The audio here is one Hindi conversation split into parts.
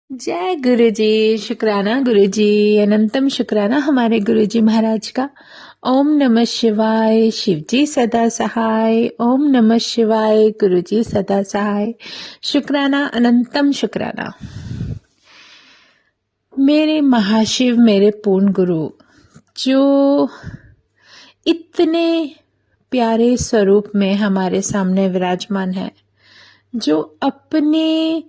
जय गुरु जी। शुक्राना गुरु जी, अनंतम शुक्राना हमारे गुरु जी महाराज का। ओम नमः शिवाय। शिव जी सदा सहाय। ओम नमः शिवाय। गुरु जी सदा सहाय। शुक्राना, अनंतम शुक्राना। मेरे महाशिव, मेरे पूर्ण गुरु, जो इतने प्यारे स्वरूप में हमारे सामने विराजमान है, जो अपने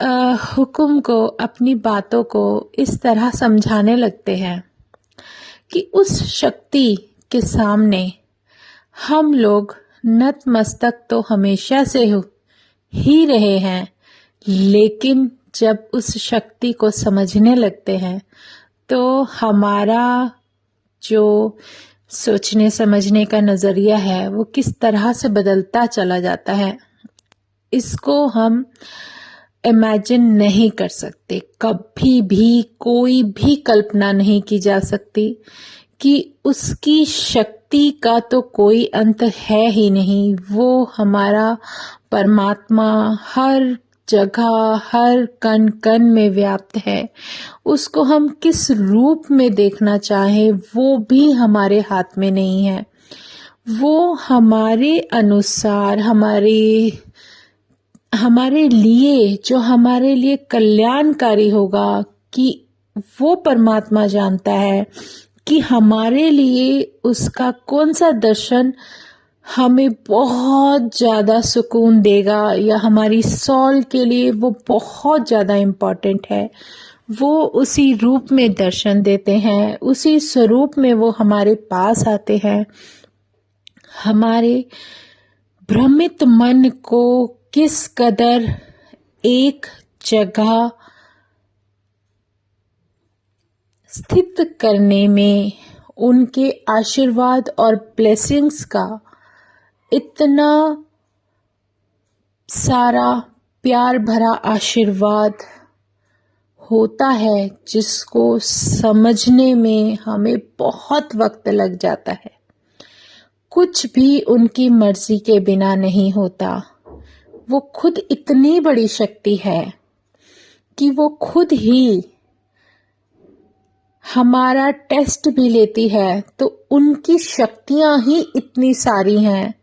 हुक्म को, अपनी बातों को इस तरह समझाने लगते हैं कि उस शक्ति के सामने हम लोग नतमस्तक तो हमेशा से ही रहे हैं, लेकिन जब उस शक्ति को समझने लगते हैं तो हमारा जो सोचने समझने का नज़रिया है वो किस तरह से बदलता चला जाता है, इसको हम इमेजिन नहीं कर सकते। कभी भी कोई भी कल्पना नहीं की जा सकती कि उसकी शक्ति का तो कोई अंत है ही नहीं। वो हमारा परमात्मा हर जगह, हर कण कण में व्याप्त है। उसको हम किस रूप में देखना चाहे वो भी हमारे हाथ में नहीं है। वो हमारे अनुसार, हमारे लिए, जो हमारे लिए कल्याणकारी होगा, कि वो परमात्मा जानता है कि हमारे लिए उसका कौन सा दर्शन हमें बहुत ज़्यादा सुकून देगा, या हमारी सॉल के लिए वो बहुत ज़्यादा इम्पॉर्टेंट है। वो उसी रूप में दर्शन देते हैं, उसी स्वरूप में वो हमारे पास आते हैं। हमारे भ्रमित मन को किस कदर एक जगह स्थित करने में उनके आशीर्वाद और ब्लेसिंग्स का इतना सारा प्यार भरा आशीर्वाद होता है, जिसको समझने में हमें बहुत वक्त लग जाता है। कुछ भी उनकी मर्जी के बिना नहीं होता। वो खुद इतनी बड़ी शक्ति है कि वो खुद ही हमारा टेस्ट भी लेती है, तो उनकी शक्तियां ही इतनी सारी हैं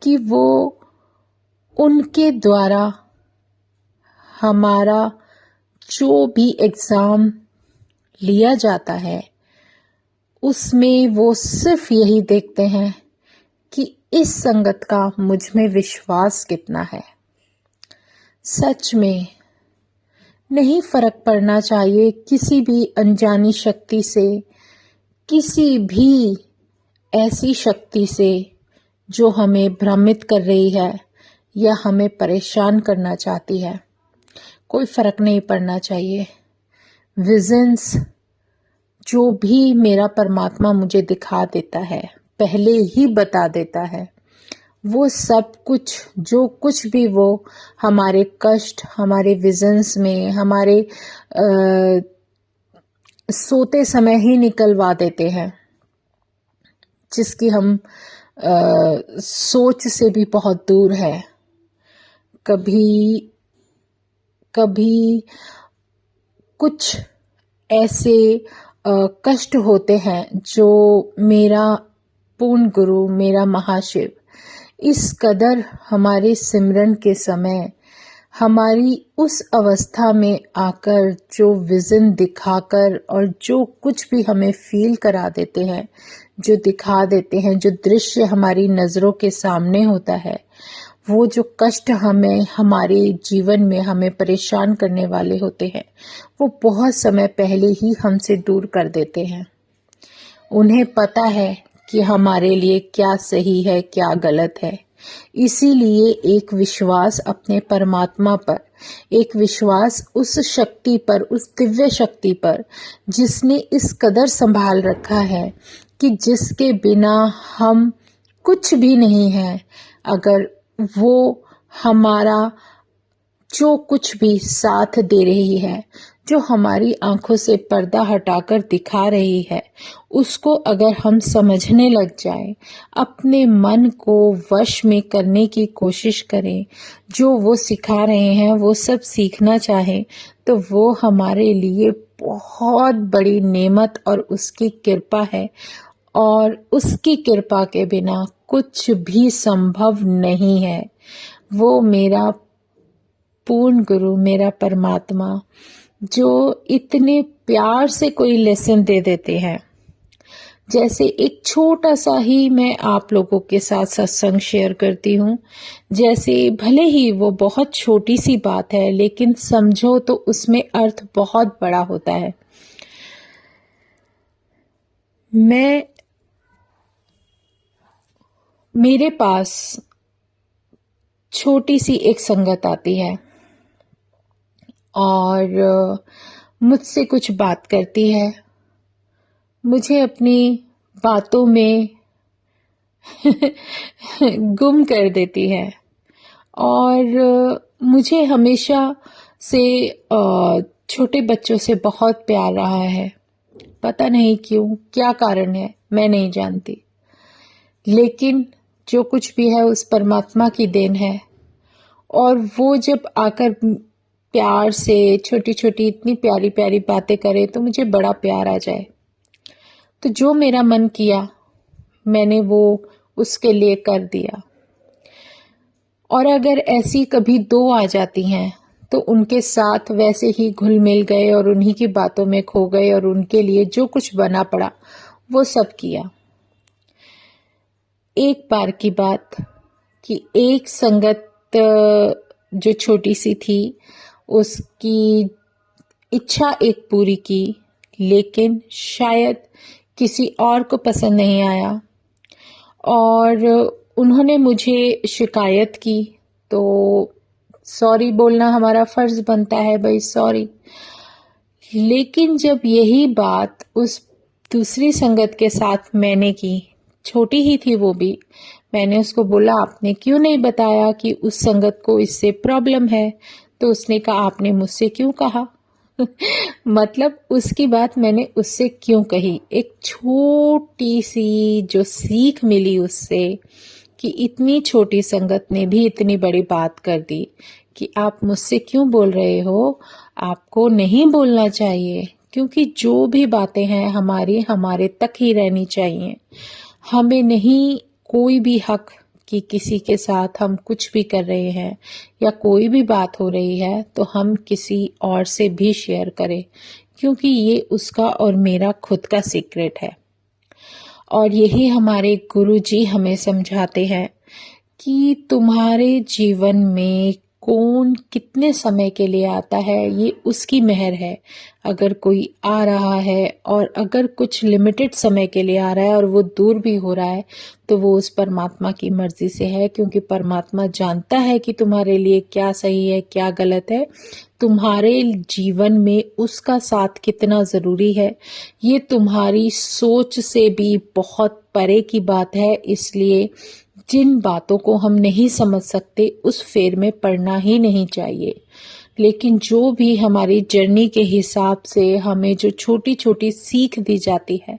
कि वो उनके द्वारा हमारा जो भी एग्ज़ाम लिया जाता है, उसमें वो सिर्फ यही देखते हैं कि इस संगत का मुझ में विश्वास कितना है। सच में नहीं फर्क पड़ना चाहिए किसी भी अनजानी शक्ति से, किसी भी ऐसी शक्ति से जो हमें भ्रमित कर रही है या हमें परेशान करना चाहती है। कोई फर्क नहीं पड़ना चाहिए। विजन्स जो भी मेरा परमात्मा मुझे दिखा देता है, पहले ही बता देता है। वो सब कुछ, जो कुछ भी वो हमारे कष्ट, हमारे विजन्स में, हमारे सोते समय ही निकलवा देते हैं, जिसकी हम सोच से भी बहुत दूर है। कभी कुछ ऐसे कष्ट होते हैं जो मेरा पूर्ण गुरु, मेरा महाशिव इस कदर हमारे सिमरन के समय हमारी उस अवस्था में आकर जो विज़न दिखाकर और जो कुछ भी हमें फील करा देते हैं, जो दिखा देते हैं, जो दृश्य हमारी नज़रों के सामने होता है, वो जो कष्ट हमें, हमारे जीवन में हमें परेशान करने वाले होते हैं, वो बहुत समय पहले ही हमसे दूर कर देते हैं। उन्हें पता है कि हमारे लिए क्या सही है, क्या गलत है। इसीलिए एक विश्वास अपने परमात्मा पर, एक विश्वास उस शक्ति पर, उस दिव्य शक्ति पर, जिसने इस कदर संभाल रखा है कि जिसके बिना हम कुछ भी नहीं हैं। अगर वो हमारा जो कुछ भी साथ दे रही है, जो हमारी आंखों से पर्दा हटाकर दिखा रही है, उसको अगर हम समझने लग जाएं, अपने मन को वश में करने की कोशिश करें, जो वो सिखा रहे हैं वो सब सीखना चाहें, तो वो हमारे लिए बहुत बड़ी नेमत और उसकी कृपा है। और उसकी कृपा के बिना कुछ भी संभव नहीं है। वो मेरा पूर्ण गुरु, मेरा परमात्मा, जो इतने प्यार से कोई लेसन दे देते हैं। जैसे एक छोटा सा ही मैं आप लोगों के साथ सत्संग शेयर करती हूँ। जैसे भले ही वो बहुत छोटी सी बात है, लेकिन समझो तो उसमें अर्थ बहुत बड़ा होता है। मेरे पास छोटी सी एक संगत आती है और मुझसे कुछ बात करती है, मुझे अपनी बातों में गुम कर देती है। और मुझे हमेशा से छोटे बच्चों से बहुत प्यार रहा है। पता नहीं क्यों, क्या कारण है, मैं नहीं जानती, लेकिन जो कुछ भी है उस परमात्मा की देन है। और वो जब आकर प्यार से छोटी छोटी इतनी प्यारी प्यारी बातें करे तो मुझे बड़ा प्यार आ जाए। तो जो मेरा मन किया मैंने वो उसके लिए कर दिया। और अगर ऐसी कभी दो आ जाती हैं तो उनके साथ वैसे ही घुल मिल गए और उन्हीं की बातों में खो गए और उनके लिए जो कुछ बना पड़ा वो सब किया। एक बार की बात कि एक संगत जो छोटी सी थी, उसकी इच्छा एक पूरी की, लेकिन शायद किसी और को पसंद नहीं आया और उन्होंने मुझे शिकायत की। तो सॉरी बोलना हमारा फर्ज बनता है, भाई सॉरी। लेकिन जब यही बात उस दूसरी संगत के साथ मैंने की, छोटी ही थी वो भी, मैंने उसको बोला आपने क्यों नहीं बताया कि उस संगत को इससे प्रॉब्लम है? तो उसने कहा आपने मुझसे क्यों कहा? मतलब उसकी बात मैंने उससे क्यों कही? एक छोटी सी जो सीख मिली उससे कि इतनी छोटी संगत ने भी इतनी बड़ी बात कर दी कि आप मुझसे क्यों बोल रहे हो? आपको नहीं बोलना चाहिए, क्योंकि जो भी बातें हैं हमारे तक ही रहनी चाहिए। हमें नहीं कोई भी हक कि किसी के साथ हम कुछ भी कर रहे हैं या कोई भी बात हो रही है तो हम किसी और से भी शेयर करें, क्योंकि ये उसका और मेरा खुद का सीक्रेट है। और यही हमारे गुरुजी हमें समझाते हैं कि तुम्हारे जीवन में कौन कितने समय के लिए आता है ये उसकी मेहर है। अगर कोई आ रहा है और अगर कुछ लिमिटेड समय के लिए आ रहा है और वो दूर भी हो रहा है तो वो उस परमात्मा की मर्जी से है, क्योंकि परमात्मा जानता है कि तुम्हारे लिए क्या सही है क्या गलत है, तुम्हारे जीवन में उसका साथ कितना ज़रूरी है। ये तुम्हारी सोच से भी बहुत परे की बात है। इसलिए जिन बातों को हम नहीं समझ सकते उस फेर में पड़ना ही नहीं चाहिए। लेकिन जो भी हमारी जर्नी के हिसाब से हमें जो छोटी छोटी सीख दी जाती है,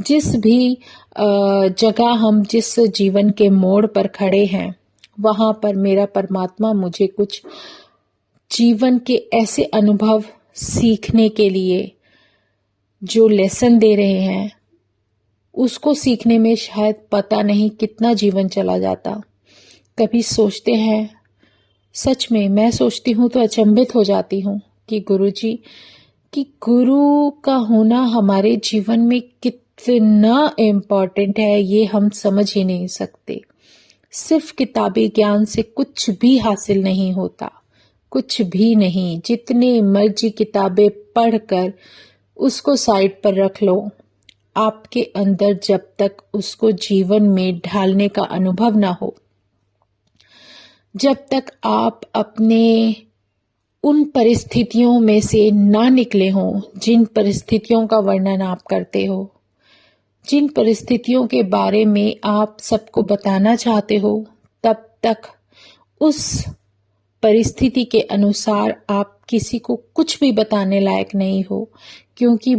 जिस भी जगह हम जिस जीवन के मोड़ पर खड़े हैं, वहाँ पर मेरा परमात्मा मुझे कुछ जीवन के ऐसे अनुभव सीखने के लिए जो लेसन दे रहे हैं, उसको सीखने में शायद पता नहीं कितना जीवन चला जाता। कभी सोचते हैं, सच में मैं सोचती हूँ तो अचंभित हो जाती हूँ कि गुरुजी कि गुरु का होना हमारे जीवन में कितना इम्पोर्टेंट है ये हम समझ ही नहीं सकते। सिर्फ किताबी ज्ञान से कुछ भी हासिल नहीं होता, कुछ भी नहीं। जितने मर्जी किताबें पढ़कर उसको साइड पर रख लो, आपके अंदर जब तक उसको जीवन में ढालने का अनुभव ना हो, जब तक आप अपने उन परिस्थितियों में से ना निकले हों जिन परिस्थितियों का वर्णन आप करते हो, जिन परिस्थितियों के बारे में आप सबको बताना चाहते हो, तब तक उस परिस्थिति के अनुसार आप किसी को कुछ भी बताने लायक नहीं हो, क्योंकि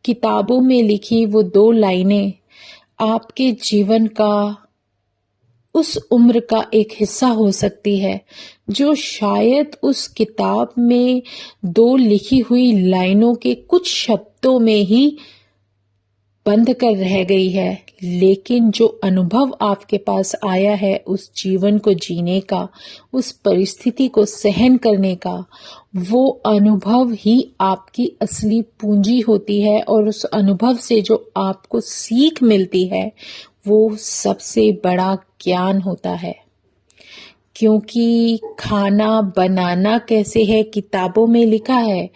किताबों में लिखी वो 2 लाइनें आपके जीवन का उस उम्र का एक हिस्सा हो सकती है, जो शायद उस किताब में 2 लिखी हुई लाइनों के कुछ शब्दों में ही बंद कर रह गई है। लेकिन जो अनुभव आपके पास आया है उस जीवन को जीने का, उस परिस्थिति को सहन करने का, वो अनुभव ही आपकी असली पूंजी होती है, और उस अनुभव से जो आपको सीख मिलती है वो सबसे बड़ा ज्ञान होता है। क्योंकि खाना बनाना कैसे है किताबों में लिखा है,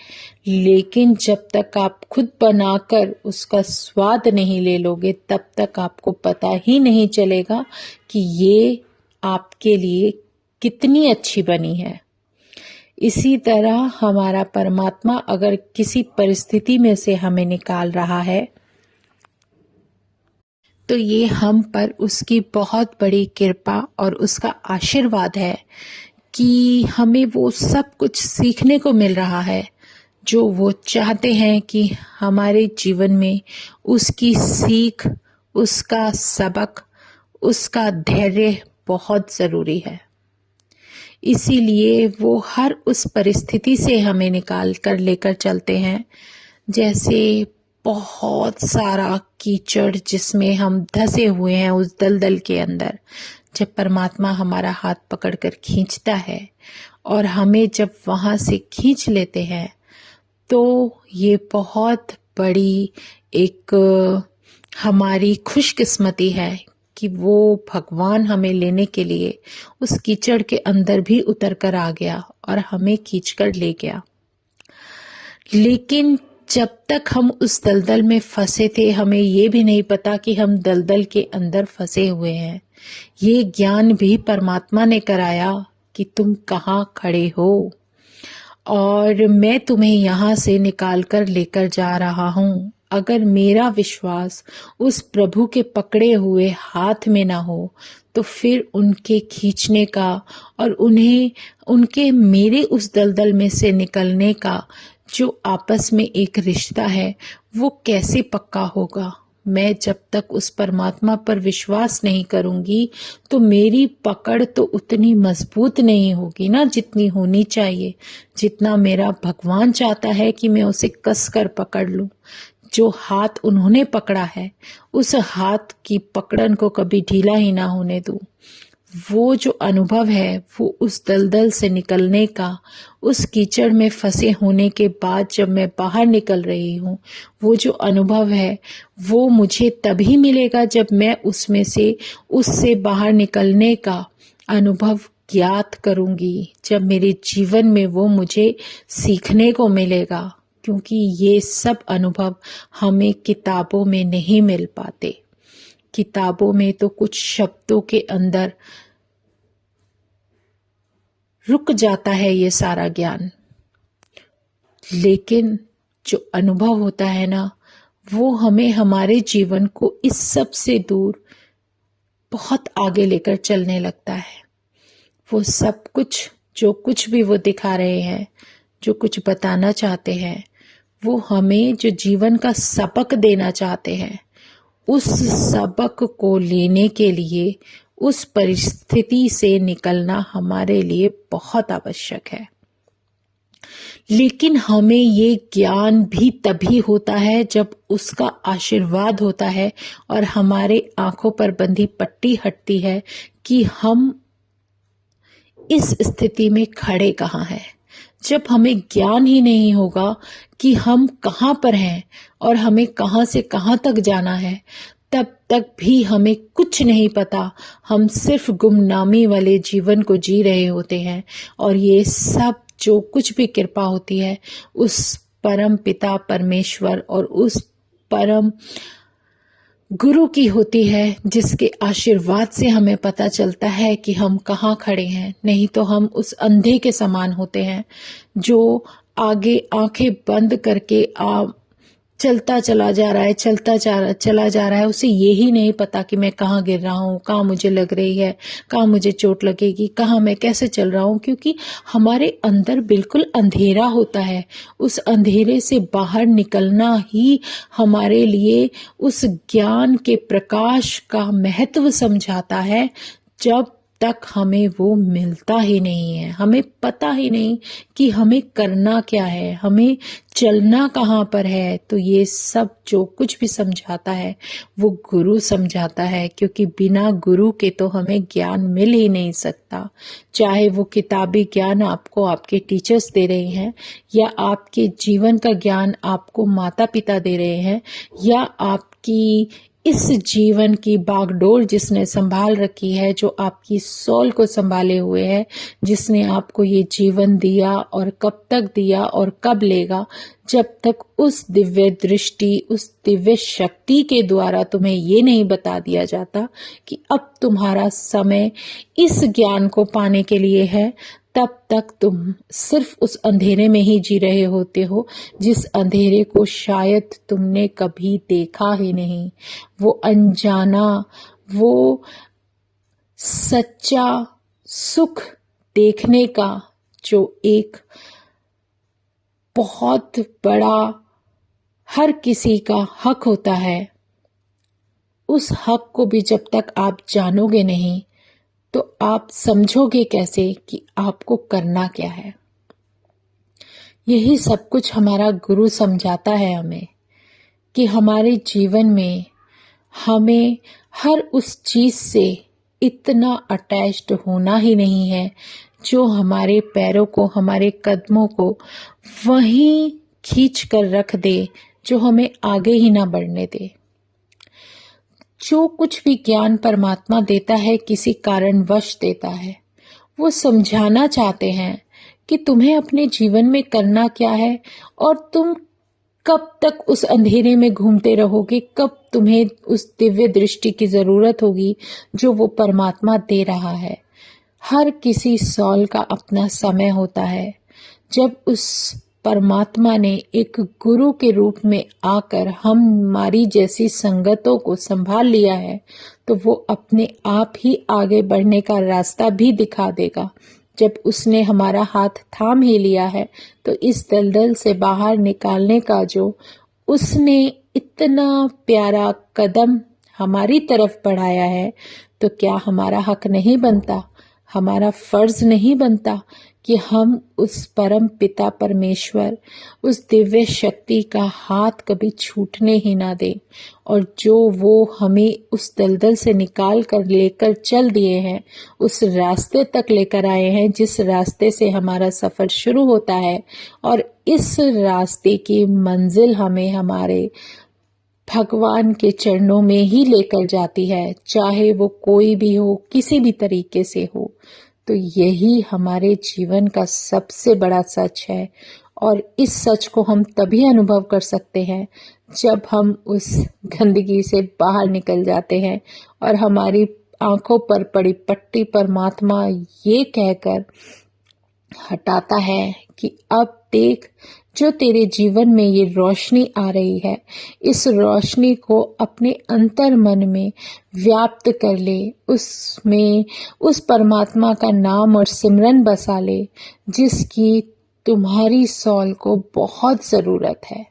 लेकिन जब तक आप खुद बनाकर उसका स्वाद नहीं ले लोगे तब तक आपको पता ही नहीं चलेगा कि ये आपके लिए कितनी अच्छी बनी है। इसी तरह हमारा परमात्मा अगर किसी परिस्थिति में से हमें निकाल रहा है तो ये हम पर उसकी बहुत बड़ी कृपा और उसका आशीर्वाद है कि हमें वो सब कुछ सीखने को मिल रहा है जो वो चाहते हैं कि हमारे जीवन में उसकी सीख, उसका सबक, उसका धैर्य बहुत ज़रूरी है। इसीलिए वो हर उस परिस्थिति से हमें निकाल कर लेकर चलते हैं, जैसे बहुत सारा कीचड़ जिसमें हम धंसे हुए हैं उस दलदल के अंदर, जब परमात्मा हमारा हाथ पकड़कर खींचता है और हमें जब वहाँ से खींच लेते हैं तो ये बहुत बड़ी एक हमारी खुशकिस्मती है कि वो भगवान हमें लेने के लिए उस कीचड़ के अंदर भी उतर कर आ गया और हमें खींचकर ले गया। लेकिन जब तक हम उस दलदल में फंसे थे हमें ये भी नहीं पता कि हम दलदल के अंदर फंसे हुए हैं। ये ज्ञान भी परमात्मा ने कराया कि तुम कहाँ खड़े हो और मैं तुम्हें यहाँ से निकाल कर लेकर जा रहा हूँ। अगर मेरा विश्वास उस प्रभु के पकड़े हुए हाथ में ना हो तो फिर उनके खींचने का और उन्हें उनके मेरे उस दलदल में से निकलने का जो आपस में एक रिश्ता है वो कैसे पक्का होगा। मैं जब तक उस परमात्मा पर विश्वास नहीं करूंगी तो मेरी पकड़ तो उतनी मजबूत नहीं होगी ना जितनी होनी चाहिए, जितना मेरा भगवान चाहता है कि मैं उसे कस कर पकड़ लूं। जो हाथ उन्होंने पकड़ा है उस हाथ की पकड़न को कभी ढीला ही ना होने दूं। वो जो अनुभव है वो उस दलदल से निकलने का, उस कीचड़ में फंसे होने के बाद जब मैं बाहर निकल रही हूँ, वो जो अनुभव है वो मुझे तभी मिलेगा जब मैं उससे बाहर निकलने का अनुभव ज्ञात करूंगी, जब मेरे जीवन में वो मुझे सीखने को मिलेगा। क्योंकि ये सब अनुभव हमें किताबों में नहीं मिल पाते। किताबों में तो कुछ शब्दों के अंदर रुक जाता है ये सारा ज्ञान, लेकिन जो अनुभव होता है ना वो हमें हमारे जीवन को इस सब से दूर बहुत आगे लेकर चलने लगता है। वो सब कुछ जो कुछ भी वो दिखा रहे हैं, जो कुछ बताना चाहते हैं, वो हमें जो जीवन का सबक देना चाहते हैं, उस सबक को लेने के लिए उस परिस्थिति से निकलना हमारे लिए बहुत आवश्यक है। लेकिन हमें ये ज्ञान भी तभी होता है जब उसका आशीर्वाद होता है और हमारे आंखों पर बंधी पट्टी हटती है कि हम इस स्थिति में खड़े कहाँ हैं। जब हमें ज्ञान ही नहीं होगा कि हम कहाँ पर हैं और हमें कहाँ से कहाँ तक जाना है, तब तक भी हमें कुछ नहीं पता। हम सिर्फ गुमनामी वाले जीवन को जी रहे होते हैं और ये सब जो कुछ भी कृपा होती है उस परम पिता परमेश्वर और उस परम गुरु की होती है, जिसके आशीर्वाद से हमें पता चलता है कि हम कहाँ खड़े हैं। नहीं तो हम उस अंधे के समान होते हैं जो आगे आंखें बंद करके चलता चला जा रहा है, चला जा रहा है। उसे यही नहीं पता कि मैं कहाँ गिर रहा हूँ, कहाँ मुझे लग रही है, कहाँ मुझे चोट लगेगी, कहाँ मैं कैसे चल रहा हूँ, क्योंकि हमारे अंदर बिल्कुल अंधेरा होता है। उस अंधेरे से बाहर निकलना ही हमारे लिए उस ज्ञान के प्रकाश का महत्व समझाता है। जब तक हमें वो मिलता ही नहीं है, हमें पता ही नहीं कि हमें करना क्या है, हमें चलना कहाँ पर है, तो ये सब जो कुछ भी समझाता है वो गुरु समझाता है, क्योंकि बिना गुरु के तो हमें ज्ञान मिल ही नहीं सकता। चाहे वो किताबी ज्ञान आपको आपके टीचर्स दे रहे हैं, या आपके जीवन का ज्ञान आपको माता पिता दे रहे हैं, या आपकी इस जीवन की बागडोर जिसने संभाल रखी है, जो आपकी सोल को संभाले हुए है, जिसने आपको ये जीवन दिया और कब तक दिया और कब लेगा, जब तक उस दिव्य दृष्टि, उस दिव्य शक्ति के द्वारा तुम्हें ये नहीं बता दिया जाता कि अब तुम्हारा समय इस ज्ञान को पाने के लिए है, तब तक तुम सिर्फ उस अंधेरे में ही जी रहे होते हो, जिस अंधेरे को शायद तुमने कभी देखा ही नहीं। वो अनजाना, वो सच्चा सुख देखने का जो एक बहुत बड़ा हर किसी का हक होता है, उस हक को भी जब तक आप जानोगे नहीं, तो आप समझोगे कैसे कि आपको करना क्या है। यही सब कुछ हमारा गुरु समझाता है हमें, कि हमारे जीवन में हमें हर उस चीज से इतना अटैच्ड होना ही नहीं है जो हमारे पैरों को, हमारे कदमों को वहीं खींच कर रख दे, जो हमें आगे ही ना बढ़ने दे। जो कुछ भी ज्ञान परमात्मा देता है किसी कारणवश देता है। वो समझाना चाहते हैं कि तुम्हें अपने जीवन में करना क्या है, और तुम कब तक उस अंधेरे में घूमते रहोगे, कब तुम्हें उस दिव्य दृष्टि की जरूरत होगी जो वो परमात्मा दे रहा है। हर किसी सौल का अपना समय होता है। जब उस परमात्मा ने एक गुरु के रूप में आकर हमारी जैसी संगतों को संभाल लिया है, तो वो अपने आप ही आगे बढ़ने का रास्ता भी दिखा देगा। जब उसने हमारा हाथ थाम ही लिया है, तो इस दलदल से बाहर निकालने का जो उसने इतना प्यारा कदम हमारी तरफ बढ़ाया है, तो क्या हमारा हक नहीं बनता, हमारा फर्ज नहीं बनता कि हम उस परम पिता परमेश्वर, उस दिव्य शक्ति का हाथ कभी छूटने ही ना दें, और जो वो हमें उस दलदल से निकाल कर लेकर चल दिए हैं, उस रास्ते तक लेकर आए हैं जिस रास्ते से हमारा सफर शुरू होता है, और इस रास्ते की मंजिल हमें हमारे भगवान के चरणों में ही लेकर जाती है, चाहे वो कोई भी हो, किसी भी तरीके से हो। तो यही हमारे जीवन का सबसे बड़ा सच है, और इस सच को हम तभी अनुभव कर सकते हैं जब हम उस गंदगी से बाहर निकल जाते हैं और हमारी आंखों पर पड़ी पट्टी परमात्मा ये कहकर हटाता है कि अब देख, जो तेरे जीवन में ये रोशनी आ रही है, इस रोशनी को अपने अंतर मन में व्याप्त कर ले, उसमें उस परमात्मा का नाम और सिमरन बसा ले जिसकी तुम्हारी सौल को बहुत जरूरत है।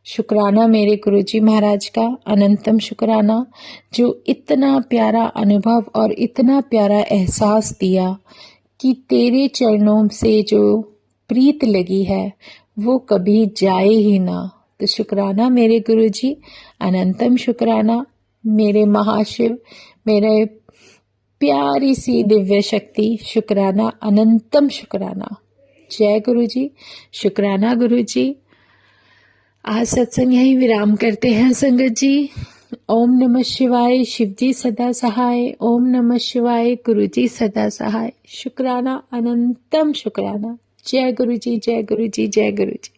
शुक्राना मेरे गुरुजी महाराज का, अनंतम शुक्राना, जो इतना प्यारा अनुभव और इतना प्यारा एहसास दिया कि तेरे चरणों से जो प्रीत लगी है वो कभी जाए ही ना। तो शुक्राना मेरे गुरुजी, अनंतम शुक्राना मेरे महाशिव, मेरे प्यारी सी दिव्य शक्ति, शुक्राना, अनंतम शुक्राना। जय गुरुजी, शुक्राना गुरुजी। आज सत्संग यही विराम करते हैं संगत जी। ओम नमः शिवाय, शिवजी सदा सहाय। ओम नमः शिवाय, गुरुजी सदा सहाय। शुक्राना, अनंतम शुक्राना। जय गुरुजी, जय गुरुजी, जय गुरुजी।